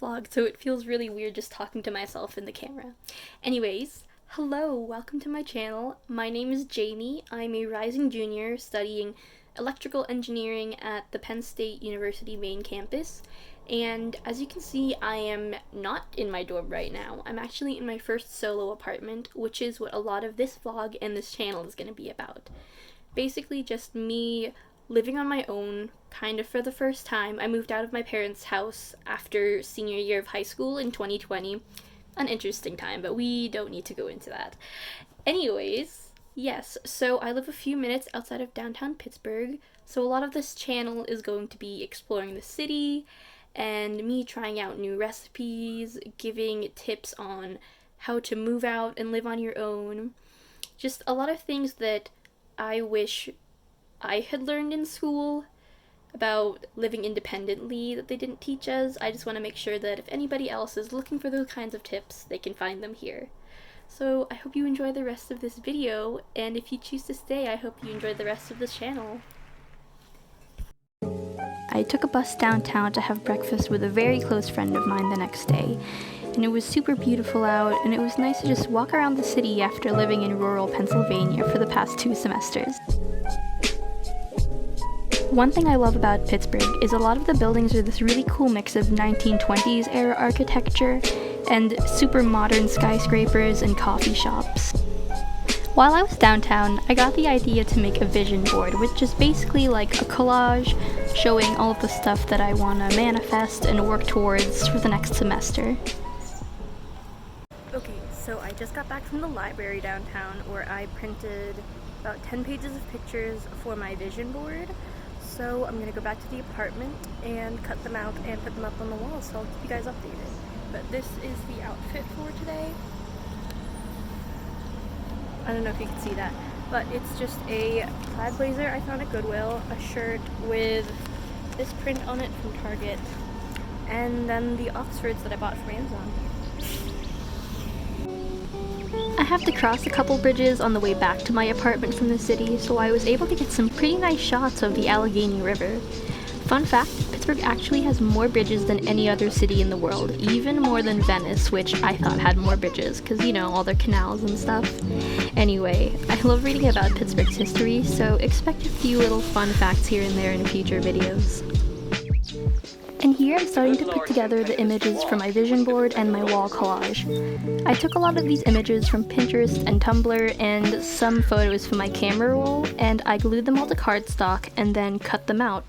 vlog, so it feels really weird just talking to myself in the camera. Anyways, hello, welcome to my channel. My name is Jamie. I'm a rising junior studying electrical engineering at the Penn State University main campus. And as you can see, I am not in my dorm right now. I'm actually in my first solo apartment, which is what a lot of this vlog and this channel is going to be about. Basically just me living on my own, kind of for the first time. I moved out of my parents' house after senior year of high school in 2020. An interesting time, but we don't need to go into that. Anyways, yes, so I live a few minutes outside of downtown Pittsburgh, so a lot of this channel is going to be exploring the city and me trying out new recipes, giving tips on how to move out and live on your own. Just a lot of things that I wish I had learned in school about living independently that they didn't teach us. I just want to make sure that if anybody else is looking for those kinds of tips, they can find them here. So I hope you enjoy the rest of this video, and if you choose to stay, I hope you enjoy the rest of this channel. I took a bus downtown to have breakfast with a very close friend of mine the next day, and it was super beautiful out, and it was nice to just walk around the city after living in rural Pennsylvania for the past 2 semesters. One thing I love about Pittsburgh is a lot of the buildings are this really cool mix of 1920s era architecture and super modern skyscrapers and coffee shops. While I was downtown, I got the idea to make a vision board, which is basically like a collage showing all of the stuff that I want to manifest and work towards for the next semester. Okay, so I just got back from the library downtown where I printed about 10 pages of pictures for my vision board. So I'm gonna go back to the apartment and cut them out and put them up on the wall, so I'll keep you guys updated. But this is the outfit for today. I don't know if you can see that, but it's just a plaid blazer I found at Goodwill, a shirt with this print on it from Target, and then the Oxfords that I bought from Amazon. I have to cross a couple bridges on the way back to my apartment from the city, so I was able to get some pretty nice shots of the Allegheny River. Fun fact, Pittsburgh actually has more bridges than any other city in the world, even more than Venice, which I thought had more bridges, because, you know, all their canals and stuff. Anyway, I love reading about Pittsburgh's history, so expect a few little fun facts here and there in future videos. And here I'm starting to put together the images for my vision board and my wall collage. I took a lot of these images from Pinterest and Tumblr and some photos from my camera roll, and I glued them all to cardstock and then cut them out.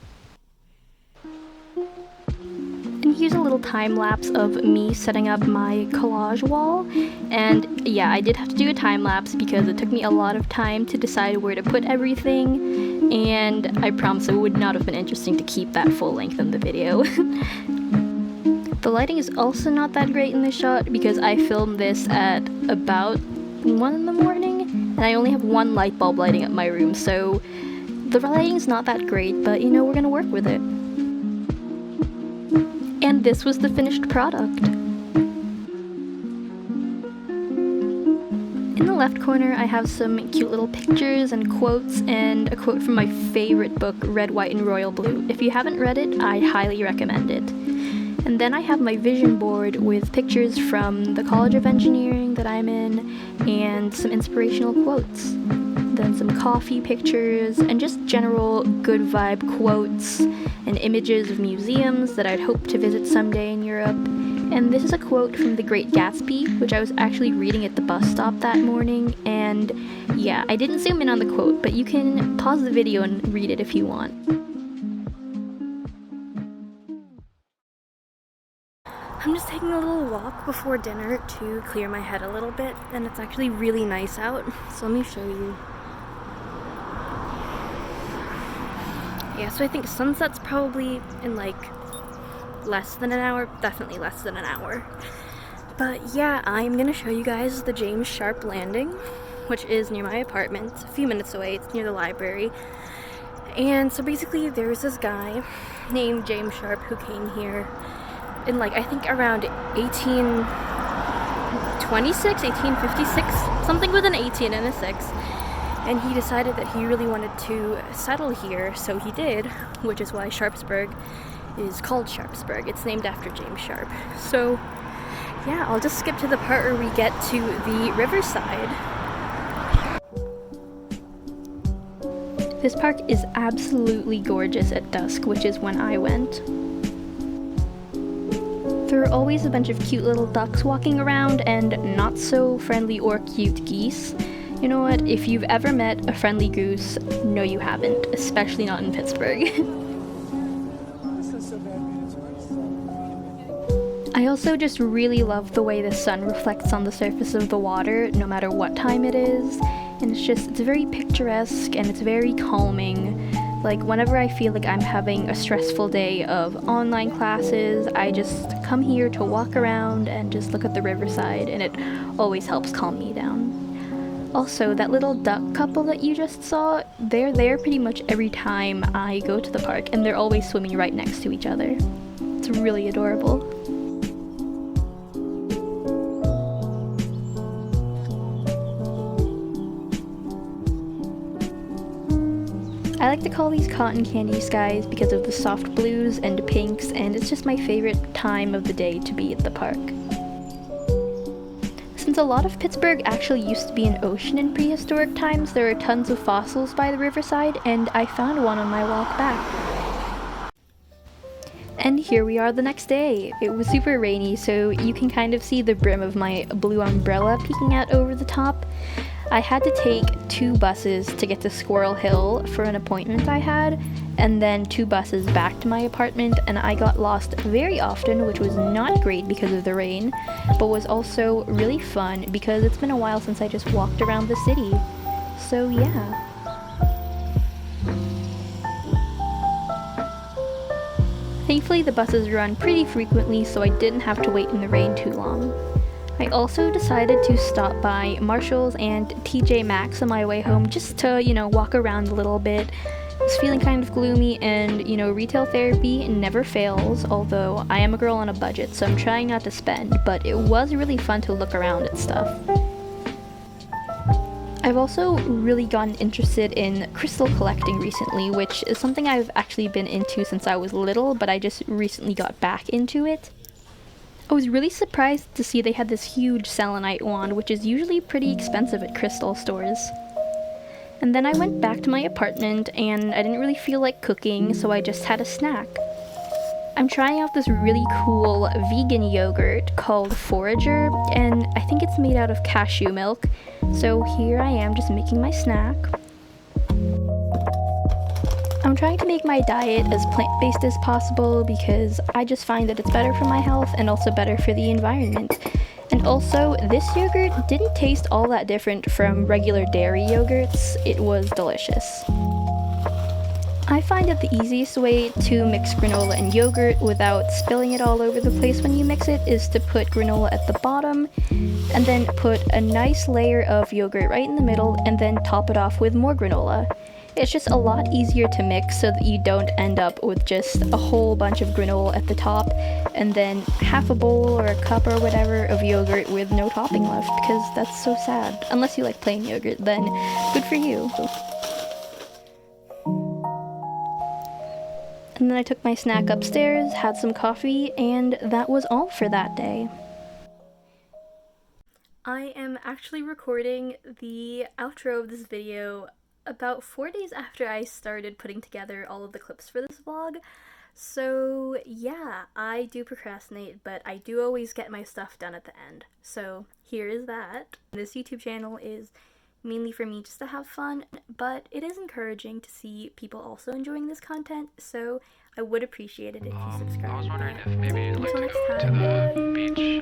And here's a little time lapse of me setting up my collage wall, and yeah, I did have to do a time lapse because it took me a lot of time to decide where to put everything, and I promise it would not have been interesting to keep that full length in the video. The lighting is also not that great in this shot because I filmed this at about 1 in the morning, and I only have one light bulb lighting up my room, so the lighting's not that great, but you know, we're gonna work with it. And this was the finished product. In the left corner, I have some cute little pictures and quotes, and a quote from my favorite book, Red, White, and Royal Blue. If you haven't read it, I highly recommend it. And then I have my vision board with pictures from the College of Engineering that I'm in, and some inspirational quotes. Then some coffee pictures, and just general good vibe quotes and images of museums that I'd hope to visit someday in Europe. And this is a quote from The Great Gatsby, which I was actually reading at the bus stop that morning, and yeah, I didn't zoom in on the quote, but you can pause the video and read it if you want. I'm just taking a little walk before dinner to clear my head a little bit, and it's actually really nice out, so let me show you. Yeah, so I think sunset's probably in like less than an hour, definitely less than an hour. But yeah, I'm gonna show you guys the James Sharp Landing, which is near my apartment, a few minutes away. It's near the library. And so basically there's this guy named James Sharp who came here in like, I think around 1826, 1856, something with an 18 and a 6. And he decided that he really wanted to settle here, so he did, which is why Sharpsburg is called Sharpsburg. It's named after James Sharp. So yeah, I'll just skip to the part where we get to the Riverside. This park is absolutely gorgeous at dusk, which is when I went. There are always a bunch of cute little ducks walking around and not so friendly or cute geese. You know what, if you've ever met a friendly goose, no you haven't, especially not in Pittsburgh. I also just really love the way the sun reflects on the surface of the water, no matter what time it is, and it's very picturesque and it's very calming. Like, whenever I feel like I'm having a stressful day of online classes, I just come here to walk around and just look at the riverside, and it always helps calm me down. Also, that little duck couple that you just saw, they're there pretty much every time I go to the park, and they're always swimming right next to each other. It's really adorable. I like to call these cotton candy skies because of the soft blues and pinks, and it's just my favorite time of the day to be at the park. Since a lot of Pittsburgh actually used to be an ocean in prehistoric times, there are tons of fossils by the riverside, and I found one on my walk back. And here we are the next day. It was super rainy, so you can kind of see the brim of my blue umbrella peeking out over the top. I had to take 2 buses to get to Squirrel Hill for an appointment I had, and then 2 buses back to my apartment, and I got lost very often, which was not great because of the rain, but was also really fun because it's been a while since I just walked around the city. So yeah. Thankfully the buses run pretty frequently, so I didn't have to wait in the rain too long. I also decided to stop by Marshall's and TJ Maxx on my way home just to, walk around a little bit. I was feeling kind of gloomy, and, retail therapy never fails, although I am a girl on a budget, so I'm trying not to spend, but it was really fun to look around at stuff. I've also really gotten interested in crystal collecting recently, which is something I've actually been into since I was little, but I just recently got back into it. I was really surprised to see they had this huge selenite wand, which is usually pretty expensive at crystal stores. And then I went back to my apartment, and I didn't really feel like cooking, so I just had a snack. I'm trying out this really cool vegan yogurt called Forager, and I think it's made out of cashew milk. So here I am just making my snack. I'm trying to make my diet as plant-based as possible because I just find that it's better for my health and also better for the environment. And also, this yogurt didn't taste all that different from regular dairy yogurts. It was delicious. I find that the easiest way to mix granola and yogurt without spilling it all over the place when you mix it is to put granola at the bottom and then put a nice layer of yogurt right in the middle and then top it off with more granola. It's just a lot easier to mix so that you don't end up with just a whole bunch of granola at the top and then half a bowl or a cup or whatever of yogurt with no topping left, because that's so sad. Unless you like plain yogurt, then good for you. And then I took my snack upstairs, had some coffee, and that was all for that day. I am actually recording the outro of this video about 4 days after I started putting together all of the clips for this vlog. So yeah, I do procrastinate, but I do always get my stuff done at the end. So here is that. This YouTube channel is mainly for me just to have fun, but it is encouraging to see people also enjoying this content, so I would appreciate it if you subscribe. I was wondering if maybe you'd like Until to next go to time, the bye. beach.